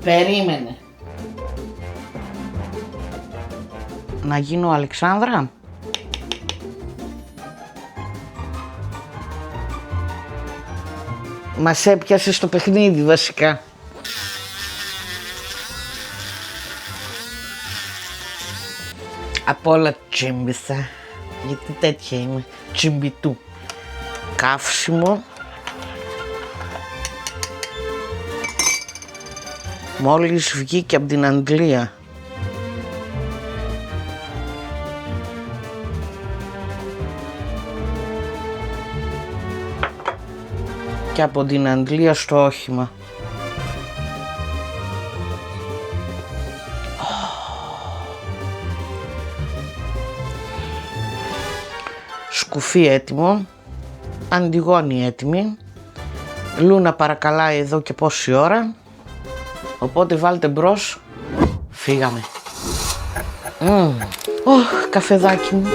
Περίμενε. Να γίνω Αλεξάνδρα. Μας έπιασε στο παιχνίδι βασικά. Απ' όλα τσίμπησα, γιατί τέτοια είμαι, τσιμπιτού. Καύσιμο. Μόλις βγήκε από την Αγγλία. Και από την Αγγλία στο όχημα. Σκουφί έτοιμο, Αντιγόνη έτοιμη, Λούνα παρακαλάει εδώ και πόση ώρα, οπότε βάλτε μπρος, φύγαμε. Καφεδάκι μου.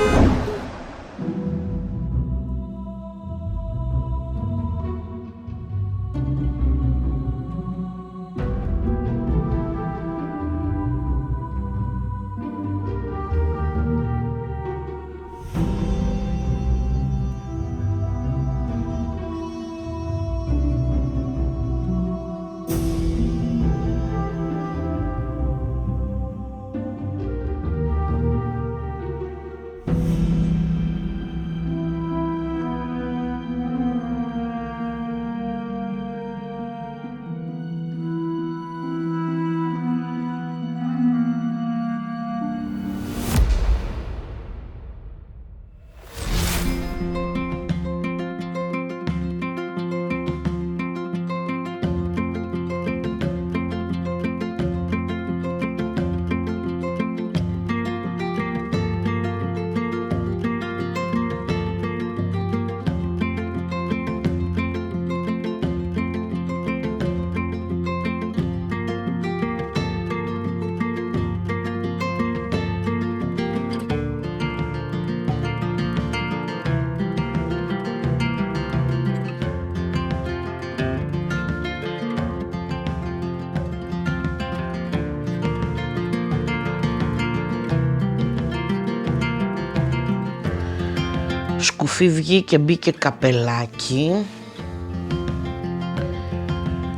Σκουφί βγήκε, μπήκε καπελάκι.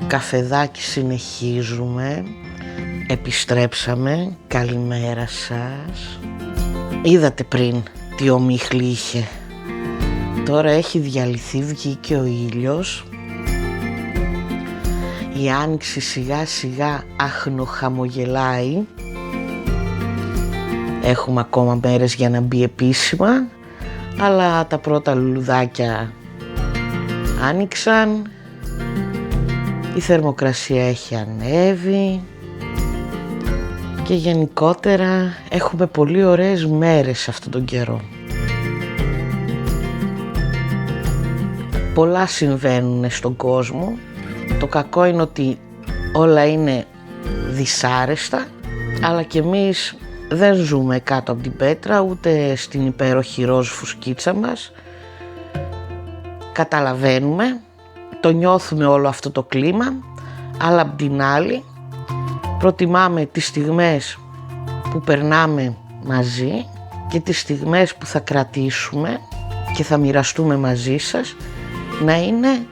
Καφεδάκι συνεχίζουμε. Επιστρέψαμε. Καλημέρα σας. Είδατε πριν τι ομίχλη είχε. Τώρα έχει διαλυθεί, βγήκε ο ήλιος. Η άνοιξη σιγά σιγά αχνοχαμογελάει. Έχουμε ακόμα μέρες για να μπει επίσημα, αλλά τα πρώτα λουλουδάκια άνοιξαν, η θερμοκρασία έχει ανέβει και γενικότερα έχουμε πολύ ωραίες μέρες αυτόν τον καιρό. Πολλά συμβαίνουν στον κόσμο. Το κακό είναι ότι όλα είναι δυσάρεστα, αλλά και εμείς δεν ζούμε κάτω από την πέτρα, ούτε στην υπέροχη ροζ φουσκίτσα μας. Καταλαβαίνουμε, το νιώθουμε όλο αυτό το κλίμα, αλλά απ' την άλλη προτιμάμε τις στιγμές που περνάμε μαζί και τις στιγμές που θα κρατήσουμε και θα μοιραστούμε μαζί σας να είναι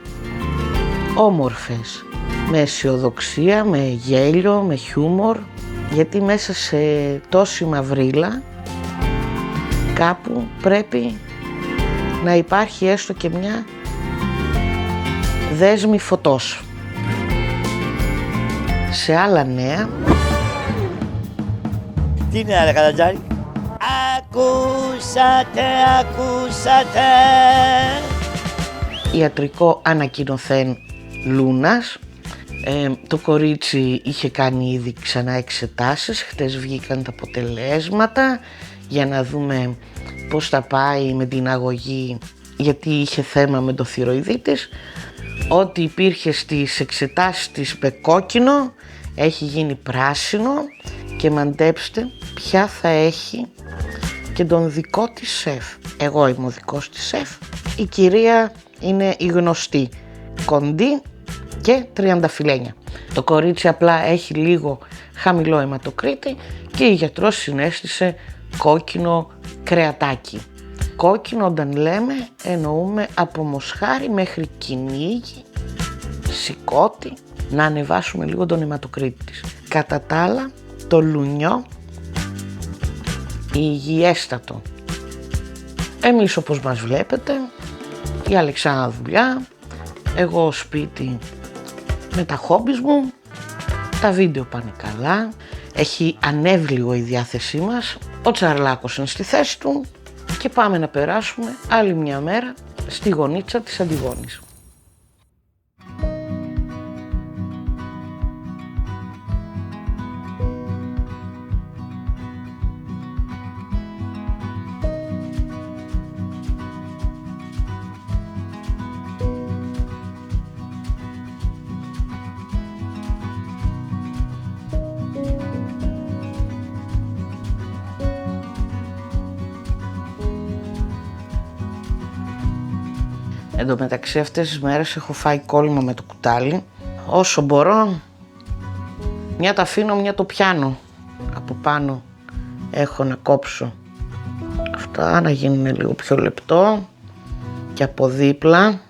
όμορφες, με αισιοδοξία, με γέλιο, με χιούμορ, γιατί μέσα σε τόση μαυρίλα κάπου πρέπει να υπάρχει έστω και μια δέσμη φωτός. Σε άλλα νέα... Τι είναι ρε Καλατζάρη? Ακούσατε! Ιατρικό ανακοινωθέν Λούνας. Το κορίτσι είχε κάνει ήδη ξανά εξετάσεις, χτες βγήκαν τα αποτελέσματα για να δούμε πώς θα πάει με την αγωγή, γιατί είχε θέμα με το θηροειδή της. Ό,τι υπήρχε στις εξετάσεις της με κόκκινο έχει γίνει πράσινο και μαντέψτε ποια θα έχει και τον δικό της σεφ. Εγώ είμαι ο δικός της σεφ, η κυρία είναι η γνωστή, κοντή, και τριανταφυλλένια. Το κορίτσι απλά έχει λίγο χαμηλό αιματοκρίτη και η γιατρός συνέστησε κόκκινο κρεατάκι. Κόκκινο όταν λέμε εννοούμε από μοσχάρι μέχρι κυνήγι, σηκώτη, να ανεβάσουμε λίγο τον αιματοκρίτη της. Κατά τα άλλα, το λουνιό υγιέστατο. Εμείς όπως μας βλέπετε, η Αλεξάνδρα δουλειά, εγώ σπίτι με τα χόμπις μου, τα βίντεο πάνε καλά, έχει ανέβει λίγο η διάθεσή μας, ο Τσαρλάκος είναι στη θέση του και πάμε να περάσουμε άλλη μια μέρα στη γωνίτσα της Αντιγόνης. Εν τω μεταξύ αυτές τις μέρες έχω φάει κόλλημα με το κουτάλι. Όσο μπορώ, μια τα αφήνω, μια το πιάνω. Από πάνω έχω να κόψω αυτά, να γίνουν λίγο πιο λεπτό. Και από δίπλα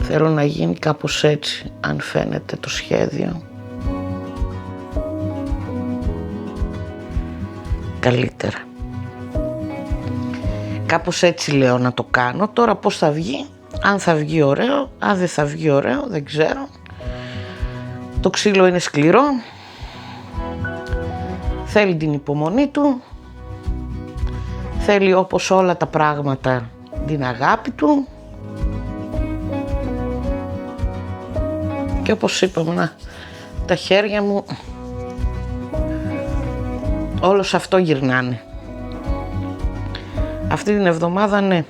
θέλω να γίνει κάπως έτσι, αν φαίνεται το σχέδιο. Καλύτερα. Κάπως έτσι λέω να το κάνω. Τώρα πώς θα βγει, αν θα βγει ωραίο, αν δεν θα βγει ωραίο, δεν ξέρω. Το ξύλο είναι σκληρό, θέλει την υπομονή του, θέλει όπως όλα τα πράγματα την αγάπη του και όπως είπαμε, τα χέρια μου όλο σε αυτό γυρνάνε. Αυτή την εβδομάδα ναι,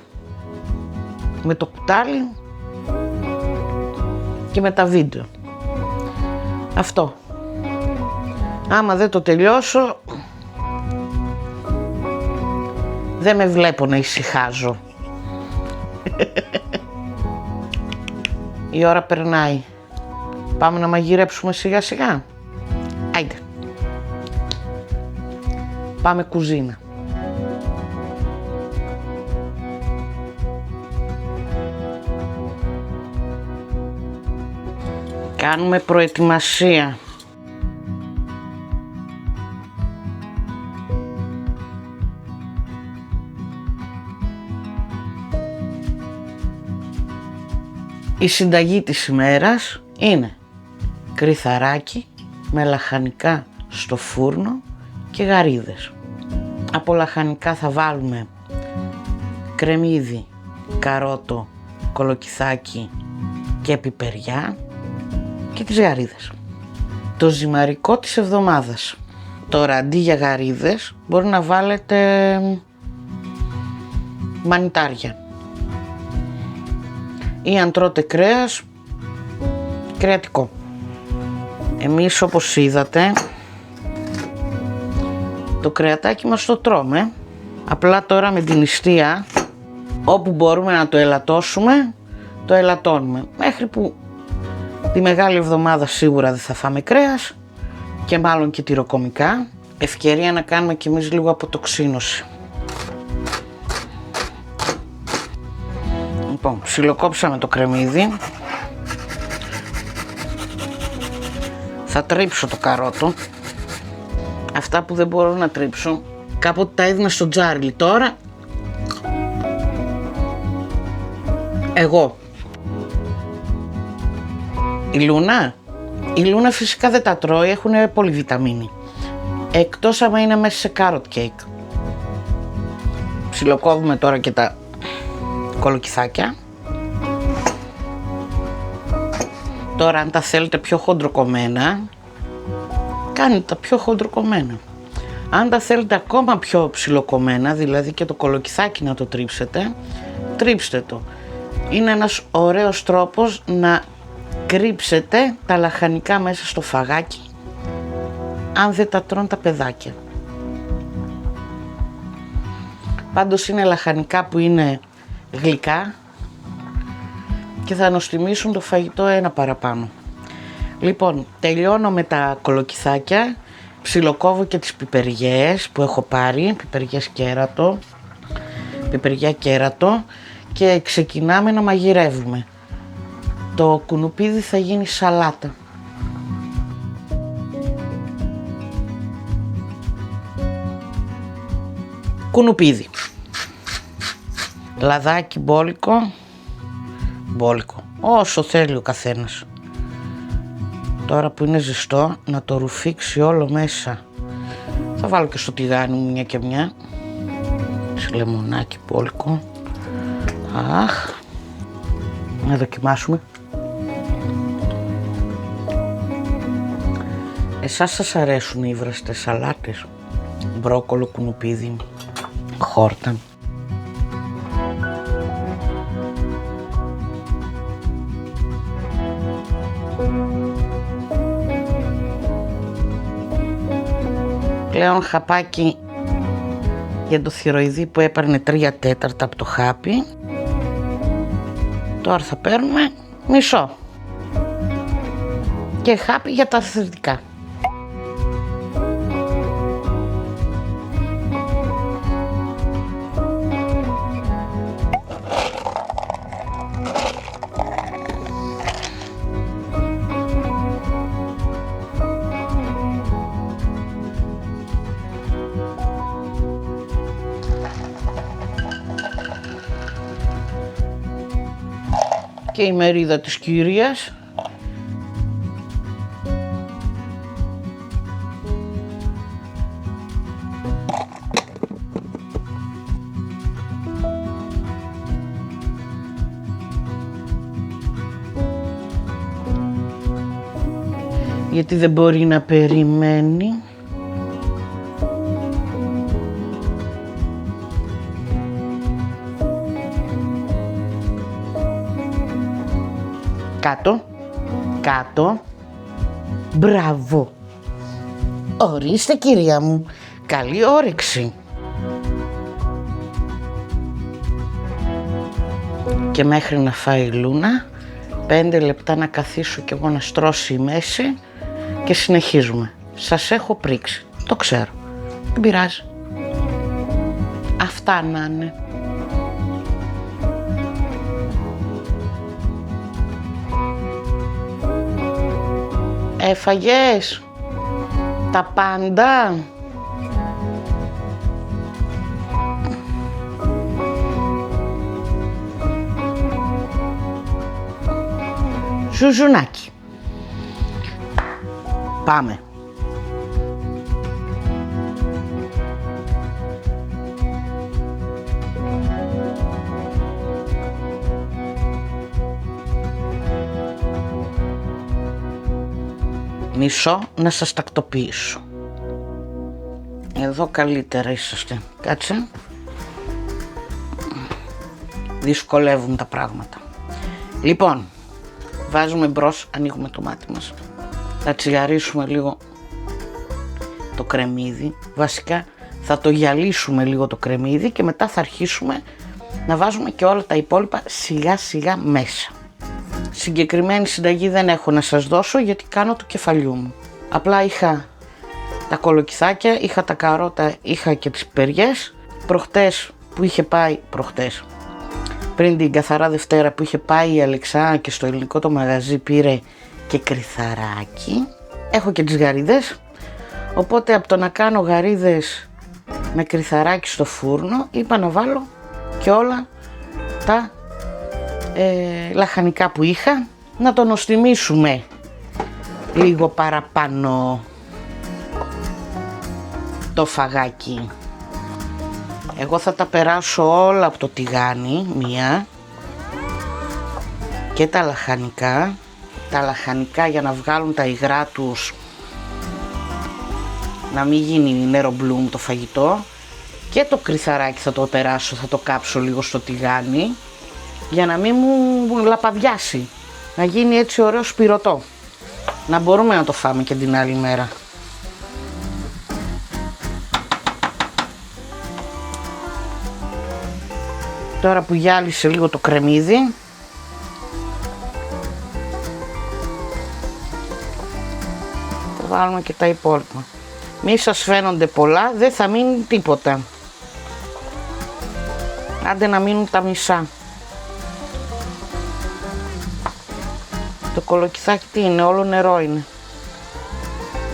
με το κουτάλι και με τα βίντεο. Αυτό. Άμα δεν το τελειώσω, δεν με βλέπω να ησυχάζω. Η ώρα περνάει. Πάμε να μαγειρέψουμε σιγά σιγά. Άιντε. Πάμε κουζίνα. Κάνουμε προετοιμασία. Η συνταγή της ημέρας είναι κρυθαράκι με λαχανικά στο φούρνο και γαρίδες. Από λαχανικά θα βάλουμε κρεμμύδι, καρότο, κολοκυθάκι και πιπεριά και τις γαρίδες. Το ζυμαρικό της εβδομάδας. Τώρα αντί για γαρίδες μπορεί να βάλετε μανιτάρια ή αν τρώτε κρέας, κρεατικό. Εμείς όπως είδατε το κρεατάκι μας το τρώμε, απλά τώρα με την νηστεία όπου μπορούμε να το ελαττώσουμε το ελαττώνουμε, μέχρι που τη Μεγάλη Εβδομάδα σίγουρα δεν θα φάμε κρέας και μάλλον και τυροκομικά. Ευκαιρία να κάνουμε κι εμείς λίγο αποτοξίνωση. Λοιπόν, ψιλοκόψαμε το κρεμμύδι. Θα τρίψω το καρότο. Αυτά που δεν μπορώ να τρίψω, κάποτε τα έδινα στο τζάρλι, τώρα εγώ. Η Λούνα φυσικά δεν τα τρώει, έχουν πολύ βιταμίνη. Εκτός άμα είναι μέσα σε carrot cake. Ψιλοκόβουμε τώρα και τα κολοκυθάκια. Τώρα αν τα θέλετε πιο χοντροκομμένα, κάνετε τα πιο χοντροκομμένα. Αν τα θέλετε ακόμα πιο ψιλοκομμένα, δηλαδή και το κολοκυθάκι να το τρίψετε, τρίψτε το. Είναι ένας ωραίος τρόπος να κρύψετε τα λαχανικά μέσα στο φαγάκι, αν δεν τα τρώνε τα παιδάκια. Πάντως είναι λαχανικά που είναι γλυκά και θα νοστιμήσουν το φαγητό ένα παραπάνω. Λοιπόν, τελειώνω με τα κολοκυθάκια, ψιλοκόβω και τις πιπεριές που έχω πάρει, πιπεριά κέρατο και ξεκινάμε να μαγειρεύουμε. Το κουνουπίδι θα γίνει σαλάτα. Κουνουπίδι, λαδάκι μπόλικο, όσο θέλει ο καθένας. Τώρα που είναι ζεστό να το ρουφήξει όλο μέσα. Θα βάλω και στο τηγάνι μου μια και μια. Σε λεμονάκι μπόλικο. Αχ, να δοκιμάσουμε. Εσάς σας αρέσουν οι βραστές σαλάτες? Μπρόκολο, κουνουπίδι, χόρτα. Πλέον χαπάκι για το θηροειδή που έπαιρνε 3/4 από το χάπι. Τώρα θα παίρνουμε μισό και χάπι για τα αθλητικά. Και η μερίδα της κυρίας. Γιατί δεν μπορεί να περιμένει. Κάτω. Μπράβο. Ορίστε κυρία μου. Καλή όρεξη. Και μέχρι να φάει η Λούνα, 5 λεπτά να καθίσω κι εγώ να στρώσει η μέση και συνεχίζουμε. Σας έχω πρίξει. Το ξέρω. Δεν πειράζει. Αυτά να είναι. Έφαγες τα πάντα? Ζουζουνάκι. Πάμε. Μισό να σας τακτοποιήσω. Εδώ καλύτερα είσαστε. Κάτσε. Δυσκολεύουν τα πράγματα. Λοιπόν, βάζουμε μπρος, ανοίγουμε το μάτι μας. Θα τσιγαρίσουμε λίγο το κρεμμύδι. Βασικά θα το γυαλίσουμε λίγο το κρεμμύδι και μετά θα αρχίσουμε να βάζουμε και όλα τα υπόλοιπα σιγά σιγά μέσα. Συγκεκριμένη συνταγή δεν έχω να σας δώσω γιατί κάνω του κεφαλιού μου. Απλά είχα τα κολοκυθάκια, είχα τα καρότα, είχα και τις πιπεριές. Προχτές που είχε πάει, πριν την καθαρά Δευτέρα που είχε πάει η Αλεξά και στο ελληνικό το μαγαζί πήρε και κρυθαράκι. Έχω και τις γαρίδες, οπότε από το να κάνω γαρίδες με κρυθαράκι στο φούρνο είπα να βάλω και όλα τα λαχανικά που είχα, να το νοστιμήσουμε λίγο παραπάνω το φαγάκι. Εγώ θα τα περάσω όλα από το τηγάνι, μία, και τα λαχανικά για να βγάλουν τα υγρά τους, να μην γίνει νερομπλούμ το φαγητό, και το κρυθαράκι θα το περάσω, θα το κάψω λίγο στο τηγάνι για να μην μου λαπαδιάσει, να γίνει έτσι ωραίο σπυρωτό, να μπορούμε να το φάμε και την άλλη μέρα. Τώρα που γυάλισε λίγο το κρεμμύδι, βάλουμε και τα υπόλοιπα. Μη σας φαίνονται πολλά, δεν θα μείνει τίποτα. Άντε να μείνουν τα μισά. Το κολοκυθάκι τι είναι, όλο νερό είναι.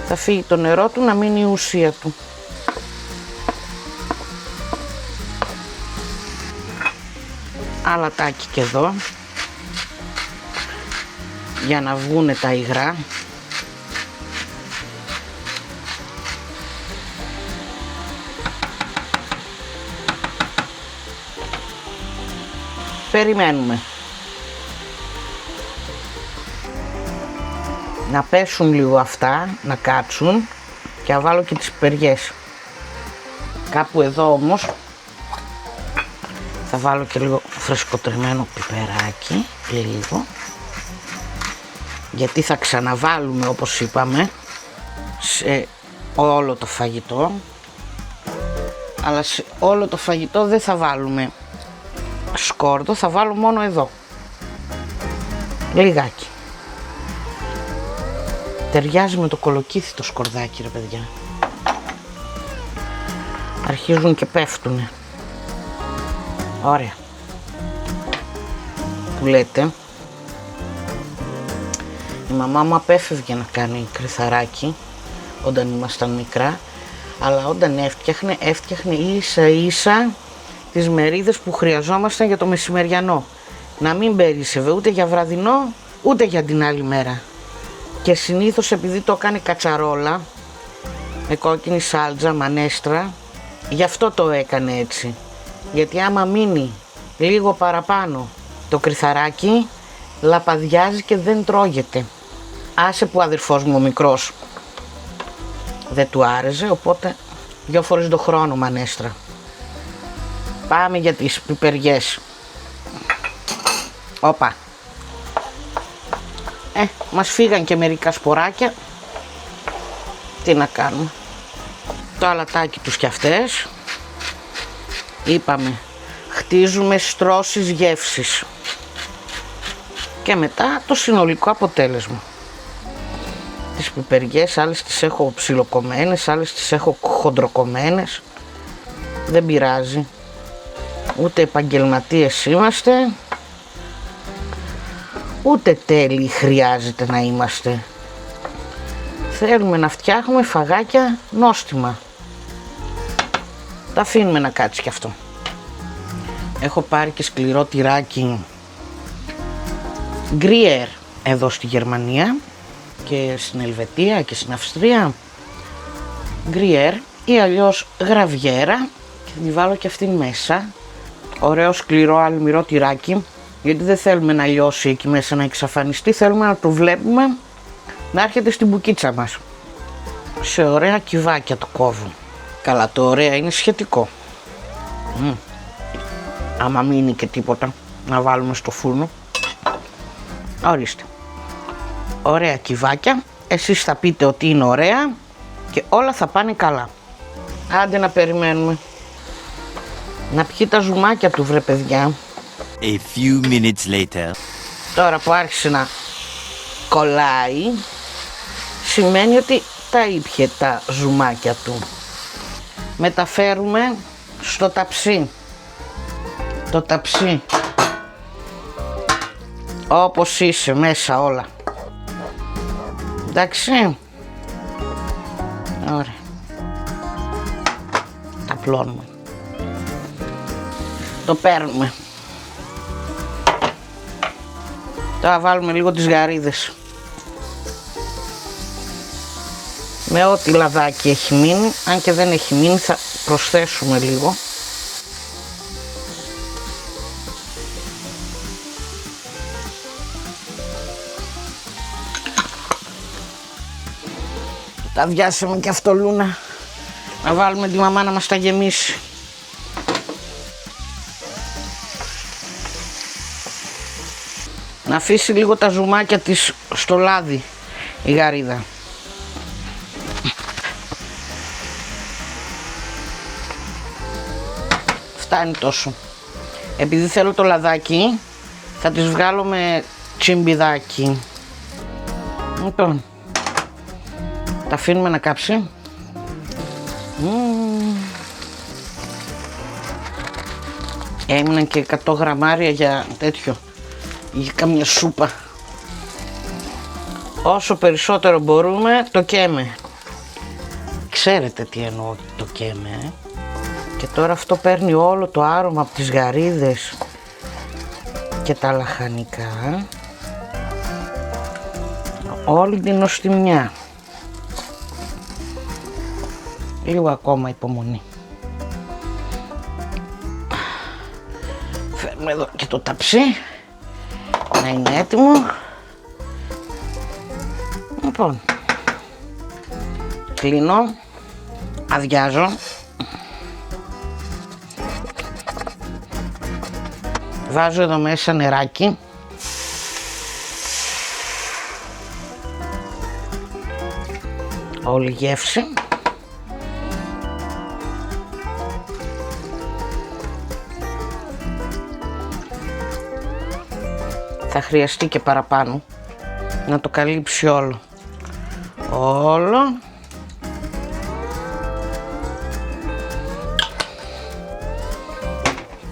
Θα φύγει το νερό του, να μείνει η ουσία του. Αλατάκι και εδώ, για να βγούνε τα υγρά. Περιμένουμε να πέσουν λίγο αυτά, να κάτσουν και να βάλω και τις πιπεριές. Κάπου εδώ όμως θα βάλω και λίγο φρεσκοτριμμένο πιπεράκι, λίγο, γιατί θα ξαναβάλουμε, όπως είπαμε, σε όλο το φαγητό, αλλά σε όλο το φαγητό δεν θα βάλουμε σκόρδο, θα βάλω μόνο εδώ λιγάκι. Ταιριάζει με το κολοκύθι το σκορδάκι, ρε παιδιά. Αρχίζουν και πέφτουνε. Ωραία. Που λέτε, η μαμά μου απέφευγε να κάνει κρυθαράκι όταν ήμασταν μικρά, αλλά όταν έφτιαχνε ίσα ίσα τις μερίδες που χρειαζόμασταν για το μεσημεριανό. Να μην περίσσευε ούτε για βραδινό ούτε για την άλλη μέρα. Και συνήθως, επειδή το έκανε κατσαρόλα με κόκκινη σάλτζα, μανέστρα, γι' αυτό το έκανε έτσι. Γιατί άμα μείνει λίγο παραπάνω το κρυθαράκι, λαπαδιάζει και δεν τρώγεται. Άσε που ο αδερφός μου ο μικρός δεν του άρεσε, οπότε 2 φορές το χρόνο μανέστρα. Πάμε για τις πιπεριές. Όπα. Μας φύγαν και μερικά σποράκια. Τι να κάνουμε. Το αλατάκι τους κι αυτές. Είπαμε, χτίζουμε στρώσεις γεύσης. Και μετά το συνολικό αποτέλεσμα. Τις πιπεριές, άλλες τις έχω ψιλοκομμένες, άλλες τις έχω χοντροκομμένες. Δεν πειράζει. Ούτε επαγγελματίες είμαστε, ούτε τέλειοι χρειάζεται να είμαστε. Θέλουμε να φτιάχνουμε φαγάκια νόστιμα. Τα αφήνουμε να κάτσει κι αυτό. Έχω πάρει και σκληρό τυράκι Gruyère εδώ στη Γερμανία και στην Ελβετία και στην Αυστρία. Gruyère ή αλλιώς γραβιέρα, και θα τη βάλω και αυτήν μέσα. Ωραίο σκληρό αλμυρό τυράκι, γιατί δεν θέλουμε να λιώσει εκεί μέσα, να εξαφανιστεί, θέλουμε να το βλέπουμε να έρχεται στην μπουκίτσα μας. Σε ωραία κυβάκια το κόβω. Καλά, το ωραία είναι σχετικό. Άμα μείνει και τίποτα να βάλουμε στο φούρνο. Ορίστε. Ωραία κυβάκια, εσείς θα πείτε ότι είναι ωραία και όλα θα πάνε καλά. Άντε να περιμένουμε να πιει τα ζουμάκια του, βρε παιδιά. A few minutes later. Τώρα που άρχισε να κολλάει, σημαίνει ότι τα ήπιε τα ζουμάκια του. Μεταφέρουμε στο ταψί. Το ταψί, όπως είσαι μέσα όλα. Εντάξει. Ωραία. Τα πλώνουμε. Το παίρνουμε. Τώρα βάλουμε λίγο τις γαρίδες. Με ό,τι λαδάκι έχει μείνει, αν και δεν έχει μείνει θα προσθέσουμε λίγο. Τα βιάσαμε και αυτό, Λούνα. Να βάλουμε τη μαμά να μας τα γεμίσει. Να αφήσει λίγο τα ζουμάκια της στο λάδι η γαρίδα. Φτάνει τόσο. Επειδή θέλω το λαδάκι, θα τις βγάλω με τσιμπιδάκι. Λοιπόν, Τα αφήνουμε να κάψει. Έμειναν και 100 γραμμάρια για τέτοιο, για κάμια σούπα. Όσο περισσότερο μπορούμε το καίμε. Ξέρετε τι εννοώ το καίμε, Και τώρα αυτό παίρνει όλο το άρωμα από τις γαρίδες και τα λαχανικά, όλη την νοστιμιά. Λίγο ακόμα υπομονή. Φέρνουμε εδώ και το ταψί να είναι έτοιμο. Λοιπόν, κλείνω, αδειάζω. Βάζω εδώ μέσα νεράκι. Όλη γεύση. Θα χρειαστεί και παραπάνω να το καλύψει όλο. Όλο.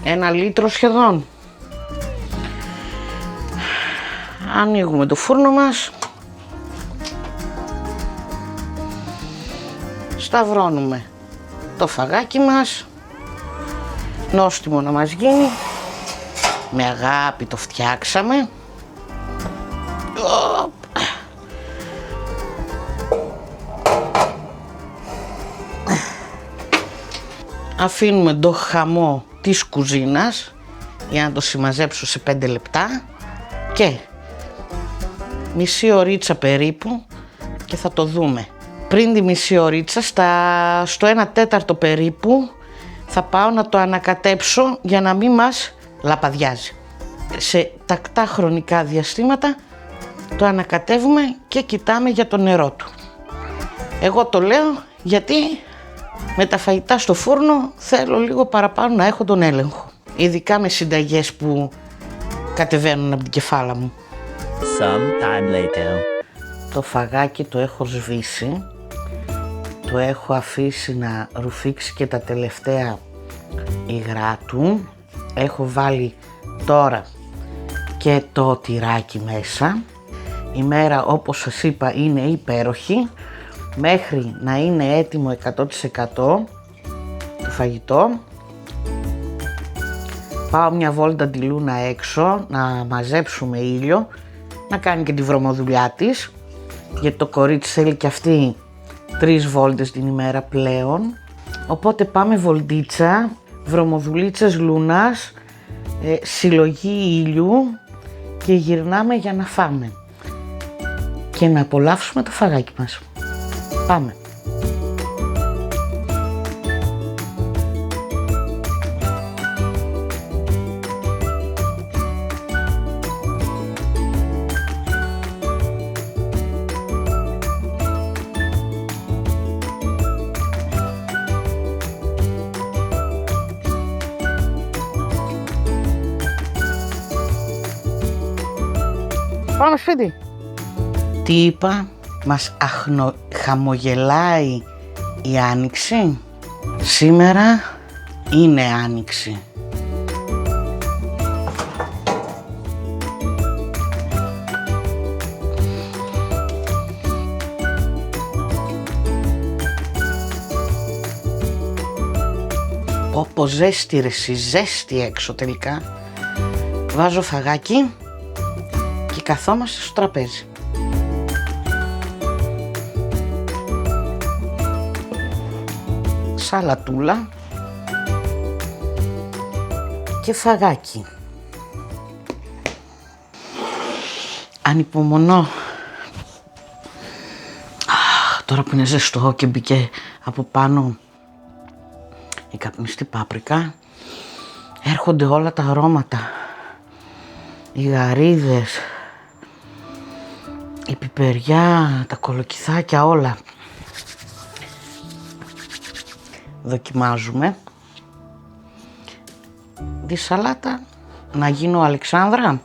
Ένα λίτρο σχεδόν. Ανοίγουμε το φούρνο μας. Σταυρώνουμε το φαγάκι μας. Νόστιμο να μας γίνει. Με αγάπη το φτιάξαμε. Αφήνουμε το χαμό της κουζίνας για να το συμμαζέψω σε 5 λεπτά και μισή ωρίτσα περίπου και θα το δούμε. Πριν τη μισή ωρίτσα, στο 1/4 περίπου, θα πάω να το ανακατέψω για να μην μας λαπαδιάζει. Σε τακτά χρονικά διαστήματα το ανακατεύουμε και κοιτάμε για το νερό του. Εγώ το λέω γιατί με τα φαγητά στο φούρνο θέλω λίγο παραπάνω να έχω τον έλεγχο. Ειδικά με συνταγές που κατεβαίνουν από την κεφάλα μου. Some time later. Το φαγάκι το έχω σβήσει. Το έχω αφήσει να ρουφήξει και τα τελευταία υγρά του. Έχω βάλει τώρα και το τυράκι μέσα. Η μέρα, όπως σας είπα, είναι υπέροχη. Μέχρι να είναι έτοιμο 100% το φαγητό, πάω μια βόλτα τη Λούνα έξω να μαζέψουμε ήλιο, να κάνει και τη βρωμοδουλειά της, γιατί το κορίτσι θέλει και αυτή 3 βόλτες την ημέρα πλέον. Οπότε πάμε βολτίτσα, βρωμοδουλίτσες Λούνας, συλλογή ήλιου και γυρνάμε για να φάμε και να απολαύσουμε το φαγάκι μας. Πάμε. Πάμε σπίτι. Τι είπα? Μας χαμογελάει η άνοιξη. Σήμερα είναι άνοιξη. Πω ζέστη ρε, ζέστη έξω τελικά. Βάζω φαγάκι και καθόμαστε στο τραπέζι. Σαλατούλα και φαγάκι. Ανυπομονώ. Τώρα που είναι ζεστό και μπήκε από πάνω η καπνιστή πάπρικα, έρχονται όλα τα αρώματα. Οι γαρίδες, η πιπεριά, τα κολοκυθάκια, όλα. Δοκιμάζουμε τη σαλάτα. Να γίνω Αλεξάνδρα.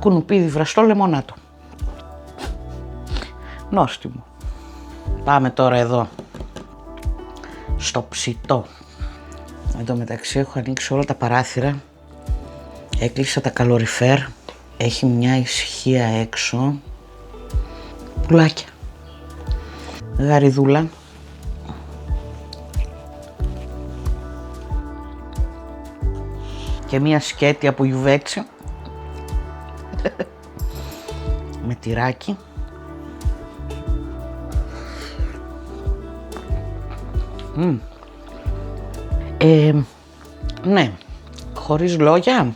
κουνουπίδι βραστό λεμονάτο. Νόστιμο. Πάμε τώρα εδώ στο ψητό. Εν τω μεταξύ έχω ανοίξει όλα τα παράθυρα, έκλεισα τα καλοριφέρ, έχει μια ησυχία έξω. Πουλάκια, γαριδούλα, και μια σκέτη από γιουβέτσι με τυράκι. Ναι, χωρίς λόγια,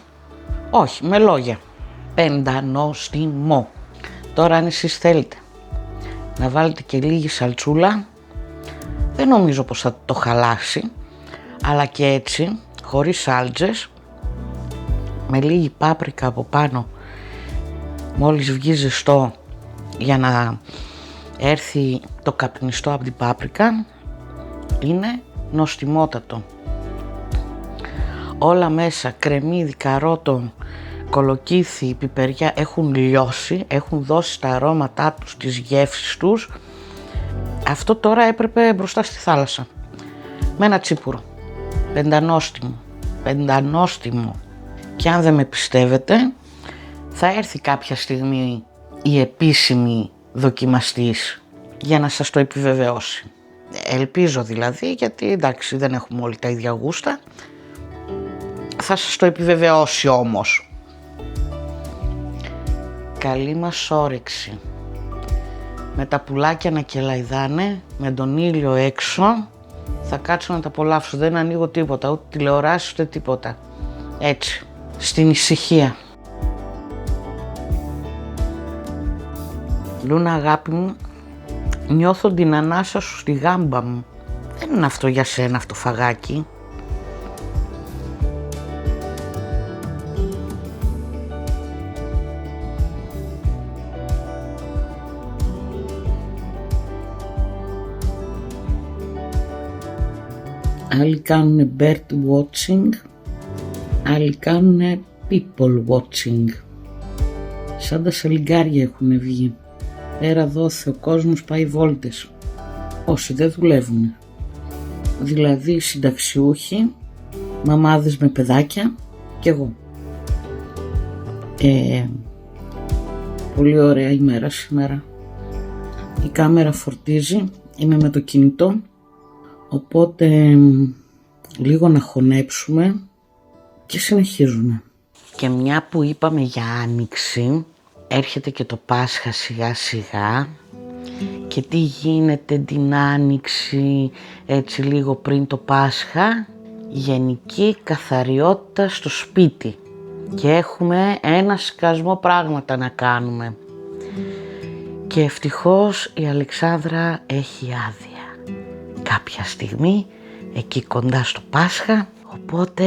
όχι, με λόγια. Πεντανόστιμο. Τώρα αν εσείς θέλετε να βάλετε και λίγη σαλτσούλα, δεν νομίζω πως θα το χαλάσει, αλλά και έτσι, χωρίς σάλτζες, με λίγη πάπρικα από πάνω, μόλις βγει ζεστό, για να έρθει το καπνιστό από την πάπρικα, είναι νοστιμότατο. Όλα μέσα, κρεμμύδι, καρότο, κολοκύθι, πιπεριά, έχουν λιώσει, έχουν δώσει τα αρώματά τους, τις γεύσεις τους. Αυτό τώρα έπρεπε μπροστά στη θάλασσα, με ένα τσίπουρο. Πεντανόστιμο. Και αν δεν με πιστεύετε, θα έρθει κάποια στιγμή η επίσημη δοκιμαστής για να σας το επιβεβαιώσει. Ελπίζω δηλαδή, γιατί εντάξει δεν έχουμε όλοι τα ίδια γούστα, θα σας το επιβεβαιώσει όμως. Καλή μας όρεξη. Με τα πουλάκια να κελαϊδάνε, με τον ήλιο έξω, θα κάτσω να τα απολαύσω, δεν ανοίγω τίποτα, ούτε τηλεοράσεις ούτε τίποτα. Έτσι, στην ησυχία. Λούνα αγάπη μου, νιώθω την ανάσα σου στη γάμπα μου. Δεν είναι αυτό για σένα αυτό φαγάκι. Άλλοι κάνουν bird watching, άλλοι κάνουν people watching. Σαν τα σαλιγκάρια έχουν βγει. Πέρα δόθε ο κόσμος πάει βόλτες. Όσοι δεν δουλεύουν. Δηλαδή συνταξιούχοι, μαμάδες με παιδάκια και εγώ. Πολύ ωραία ημέρα σήμερα. Η κάμερα φορτίζει, είμαι με το κινητό. Οπότε λίγο να χωνέψουμε και συνεχίζουμε. Και μια που είπαμε για άνοιξη, έρχεται και το Πάσχα σιγά σιγά. Και τι γίνεται την άνοιξη έτσι λίγο πριν το Πάσχα? Γενική καθαριότητα στο σπίτι. Και έχουμε ένα σκασμό πράγματα να κάνουμε. Και ευτυχώς η Αλεξάνδρα έχει άδεια κάποια στιγμή εκεί κοντά στο Πάσχα, οπότε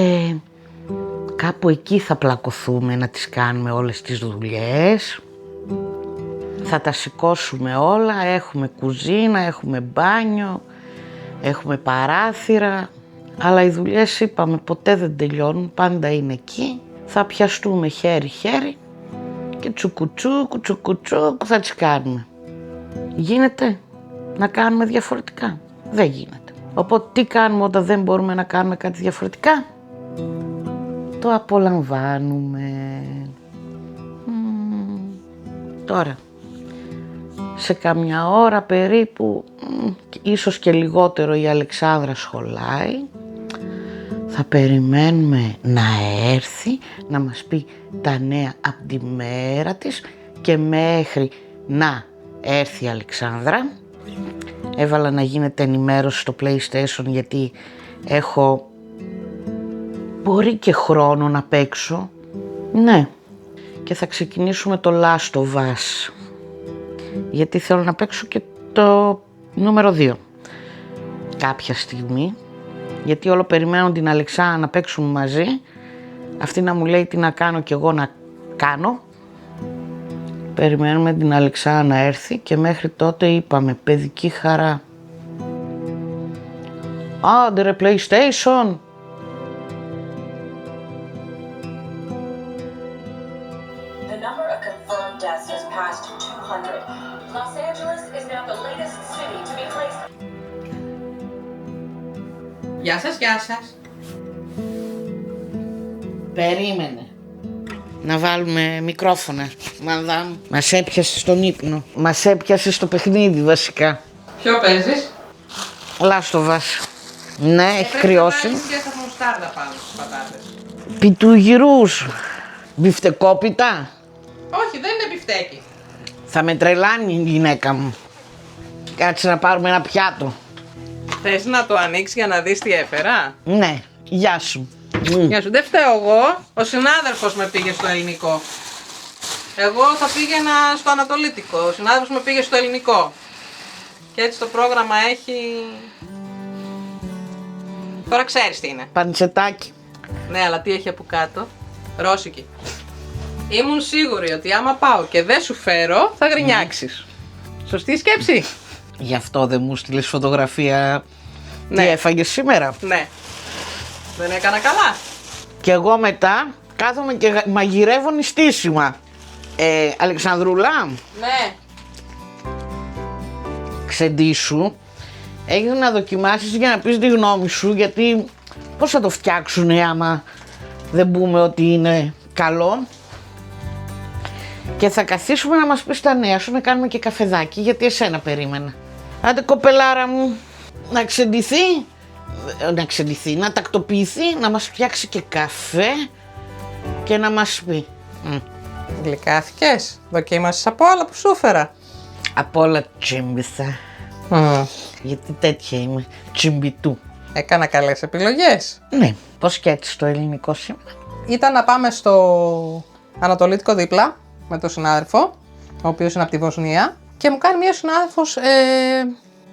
κάπου εκεί θα πλακωθούμε να τις κάνουμε όλες τις δουλειές. Θα τα σηκώσουμε όλα, έχουμε κουζίνα, έχουμε μπάνιο, έχουμε παράθυρα, αλλά οι δουλειές είπαμε ποτέ δεν τελειώνουν, πάντα είναι εκεί. Θα πιαστούμε χέρι-χέρι και τσουκουτσούκου θα τις κάνουμε. Γίνεται να κάνουμε διαφορετικά? Δεν γίνεται. Οπότε τι κάνουμε όταν δεν μπορούμε να κάνουμε κάτι διαφορετικά? Το απολαμβάνουμε. Τώρα, σε καμιά ώρα περίπου, ίσως και λιγότερο, η Αλεξάνδρα σχολάει. Θα περιμένουμε να έρθει, να μας πει τα νέα από τη μέρα της και μέχρι να έρθει η Αλεξάνδρα. Έβαλα να γίνεται ενημέρωση στο PlayStation γιατί έχω μπορεί και χρόνο να παίξω. Ναι. Και θα ξεκινήσουμε το Last of Us. Γιατί θέλω να παίξω και το νούμερο 2. Κάποια στιγμή. Γιατί όλο περιμένουν την Αλεξάνδρα να παίξουμε μαζί. Αυτή να μου λέει τι να κάνω και εγώ να κάνω. Περιμένουμε την Αλεξάνδρα να έρθει και μέχρι τότε είπαμε παιδική χαρά. Άντε ρε PlayStation! The number of Γεια σας, γεια σας. Περίμενε. Να βάλουμε μικρόφωνα. Μαδάμ. Μας έπιασε στον ύπνο. Μας έπιασε στο παιχνίδι βασικά. Ποιο παίζεις? Λάστοβας. Ναι, έχει κρυώσει. Πρέπει να βάλεις και στα μουστάρδα πάνω στις πατάτες. Πιτουγυρούς. Μπιφτεκόπιτα. Όχι, δεν είναι μπιφτέκι. Θα με τρελάνει η γυναίκα μου. Κάτσε να πάρουμε ένα πιάτο. Θες να το ανοίξεις για να δεις τι έφερα? Ναι, γεια σου. Γεια σου, δεν φταίω εγώ. Ο συνάδελφος με πήγε στο ελληνικό. Εγώ θα πήγαινα στο ανατολίτικο. Ο συνάδελφος με πήγε στο ελληνικό. Και έτσι το πρόγραμμα έχει... Τώρα ξέρεις τι είναι. Παντσετάκι. Ναι, αλλά τι έχει από κάτω? Ρώσικη. Ήμουν σίγουρη ότι άμα πάω και δεν σου φέρω, θα γρινιάξεις. Σωστή σκέψη? Γι' αυτό δεν μου στείλες φωτογραφία. Ναι. Τι έφαγες σήμερα. Ναι. Δεν έκανα καλά. Και εγώ μετά κάθομαι και μαγειρεύω νηστίσιμα. Αλεξανδρούλα, Ναι. ξεντήσου. Έχεις να δοκιμάσεις για να πεις τη γνώμη σου, γιατί πώς θα το φτιάξουνε άμα δεν πούμε ότι είναι καλό. Και θα καθίσουμε να μας πεις τα νέα σου, να κάνουμε και καφεδάκι, γιατί εσένα περίμενα. Άντε κοπελάρα μου, να τακτοποιηθεί, να μας φτιάξει και καφέ και να μας πει. Γλυκάθηκες? Δοκίμασες από όλα που σου έφερα? Από όλα τσίμπησα, γιατί τέτοια είμαι, τσιμπιτού. Έκανα καλές επιλογές. Ναι, πώς και έτσι το ελληνικό σήμερα. Ήταν να πάμε στο Ανατολίτικο δίπλα με τον συνάδελφο, ο οποίος είναι από τη Βοσνία, και μου κάνει μία συνάδελφος,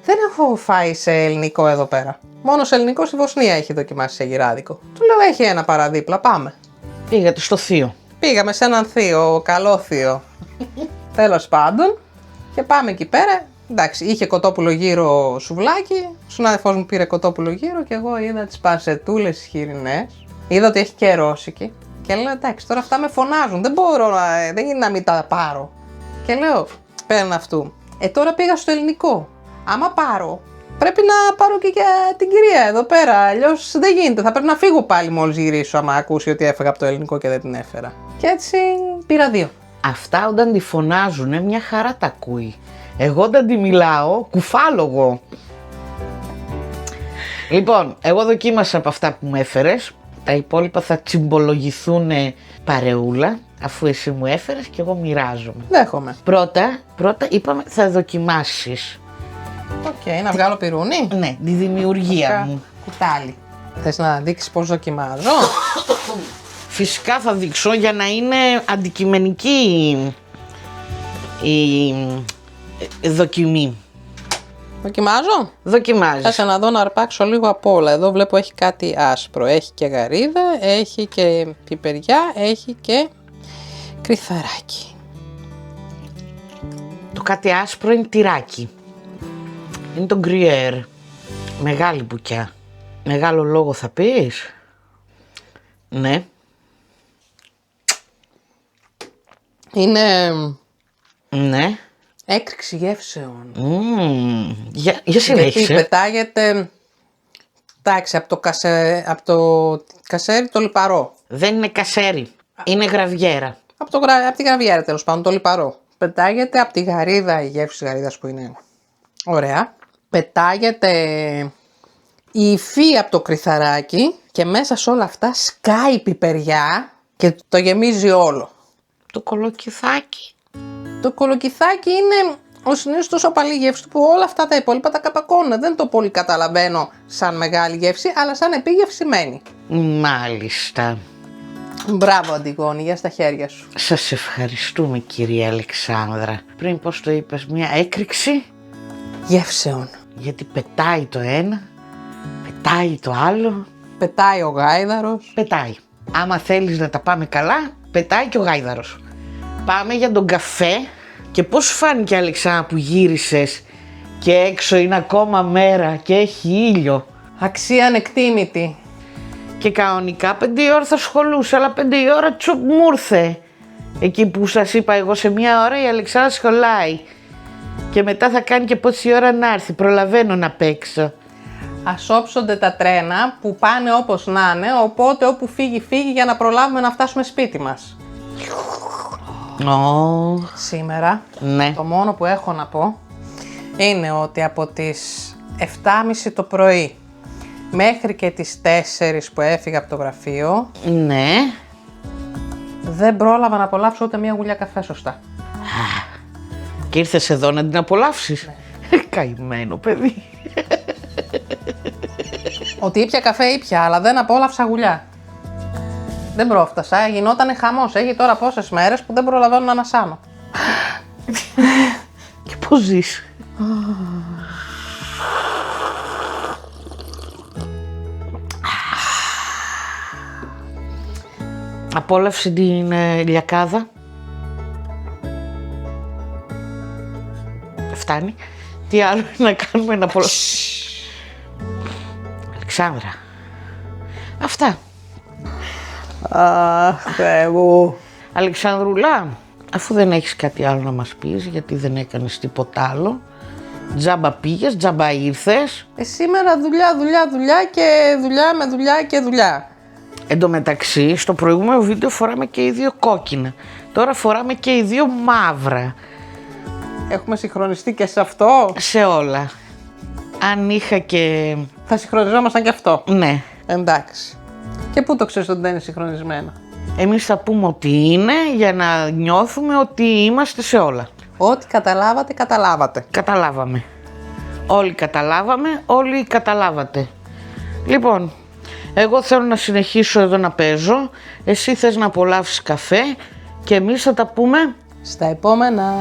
δεν έχω φάει σε ελληνικό εδώ πέρα. Μόνο σε ελληνικό στη Βοσνία έχει δοκιμάσει σε γυράδικο. Του λέω, έχει ένα παραδίπλα, πάμε. Πήγατε στο θείο. Πήγαμε σε έναν θείο, καλό θείο. Τέλος πάντων, και πάμε εκεί πέρα. Εντάξει, είχε κοτόπουλο γύρο σουβλάκι, ο συνάδελφός μου πήρε κοτόπουλο γύρο και εγώ είδα τις πανσετούλες τις χοιρινές. Είδα ότι έχει και ρώσικη. Και λέω, εντάξει, τώρα αυτά με φωνάζουν, δεν μπορώ δεν είναι να μην τα πάρω. Και λέω, παίρνω αυτού. Τώρα πήγα στο ελληνικό. Άμα πάρω, πρέπει να πάρω και για την κυρία εδώ πέρα. Αλλιώς δεν γίνεται. Θα πρέπει να φύγω πάλι μόλις γυρίσω, άμα ακούσει ότι έφεγα από το ελληνικό και δεν την έφερα. Και έτσι πήρα 2. Αυτά όταν τη φωνάζουνε μια χαρά τα ακούει. Εγώ όταν τη μιλάω, κουφάλογο. Λοιπόν, εγώ δοκίμασα από αυτά που μου έφερες. Τα υπόλοιπα θα τσιμπολογηθούν παρεούλα, αφού εσύ μου έφερες και εγώ μοιράζομαι. Δέχομαι. Πρώτα είπαμε θα δοκιμάσεις. Οκ, να βγάλω πυρούνι. Ναι, τη δημιουργία μου. Κουτάλι. Θες να δείξεις πώς δοκιμάζω? Φυσικά θα δείξω για να είναι αντικειμενική η δοκιμή. Δοκιμάζω. Δοκιμάζεις. Κάτσε να δω να αρπάξω λίγο απ' όλα. Εδώ βλέπω έχει κάτι άσπρο. Έχει και γαρίδα, έχει και πιπεριά, έχει και κρυθαράκι. Το κάτι άσπρο είναι τυράκι. Είναι το γκριέρ. Μεγάλη μπουκιά. Μεγάλο λόγο θα πεις. Ναι. Είναι Ναι. έκρηξη γεύσεων. Για Γιατί συνέχισε. πετάγεται, εντάξει, από το κασέρι το λιπαρό. Δεν είναι κασέρι. Είναι γραβιέρα. Από τη γραβιέρα τέλος πάντων, το λιπαρό. Πετάγεται από τη γαρίδα, η γεύση της γαρίδας που είναι ωραία. Πετάγεται η υφή από το κρυθαράκι και μέσα σε όλα αυτά σκάει πιπεριά και το γεμίζει όλο. Το κολοκυθάκι. Το κολοκυθάκι είναι ο συνήθως τόσο απαλή γεύση που όλα αυτά τα υπόλοιπα τα καπακώνουν. Δεν το πολύ καταλαβαίνω σαν μεγάλη γεύση, αλλά σαν επίγευση μένει. Μάλιστα. Μπράβο Αντιγόνη, για στα χέρια σου. Σας ευχαριστούμε κυρία Αλεξάνδρα. Πριν πώς το είπες, μια έκρηξη. Γεύσεων. Γιατί πετάει το ένα, πετάει το άλλο. Πετάει ο γάιδαρος. Πετάει. Άμα θέλεις να τα πάμε καλά, πετάει και ο γάιδαρος. Πάμε για τον καφέ. Και πώς σου φάνηκε Αλεξάνδρα που γύρισες και έξω είναι ακόμα μέρα και έχει ήλιο. Αξία ανεκτήμητη. Και κανονικά 5 η ώρα θα σχολούσε, αλλά 5 η ώρα τσουπ μου ήρθε. Εκεί που σας είπα εγώ σε μια ώρα η Αλεξάνδρα σχολάει. Και μετά θα κάνει και πόση ώρα να έρθει, προλαβαίνω να παίξω. Ας όψονται τα τρένα που πάνε όπως να είναι, οπότε όπου φύγει φύγει για να προλάβουμε να φτάσουμε σπίτι μας. Σήμερα Ναι. το μόνο που έχω να πω είναι ότι από τις 7.30 το πρωί μέχρι και τις 4 που έφυγα από το γραφείο Ναι. δεν πρόλαβα να απολαύσω ούτε μία γουλιά καφέ σωστά. Και ήρθες εδώ να την απολαύσεις. Καημένο παιδί. Ότι ήπια καφέ ήπια, αλλά δεν απόλαυσα γουλιά. Δεν πρόφτασα, γινότανε χαμός. Έχει τώρα πόσες μέρες που δεν προλαβαίνω να ανασάνω. Και πώς ζεις? Απόλαυσε την λιακάδα. Φτάνει. Τι άλλο να κάνουμε να απολαύσουμε? Αλεξάνδρα. Αυτά. Αχ, Θεέ μου. Αλεξανδρούλα, αφού δεν έχεις κάτι άλλο να μας πεις, γιατί δεν έκανες τίποτα άλλο, τζάμπα πήγες, τζάμπα ήρθες. Σήμερα δουλειά και δουλειά με δουλειά και δουλειά. Εν τω μεταξύ, στο προηγούμενο βίντεο φοράμε και οι δύο κόκκινα. Τώρα φοράμε και οι δύο μαύρα. Έχουμε συγχρονιστεί και σε αυτό. Σε όλα. Αν είχα και... Θα συγχρονιζόμασταν και αυτό. Ναι. Εντάξει. Και πού το ξέρεις ότι δεν είναι συγχρονισμένα? Εμείς θα πούμε ότι είναι για να νιώθουμε ότι είμαστε σε όλα. Ό,τι καταλάβατε, καταλάβατε. Καταλάβαμε. Όλοι καταλάβαμε, όλοι καταλάβατε. Λοιπόν, εγώ θέλω να συνεχίσω εδώ να παίζω. Εσύ θες να απολαύσεις καφέ και εμείς θα τα πούμε Στα επόμενα.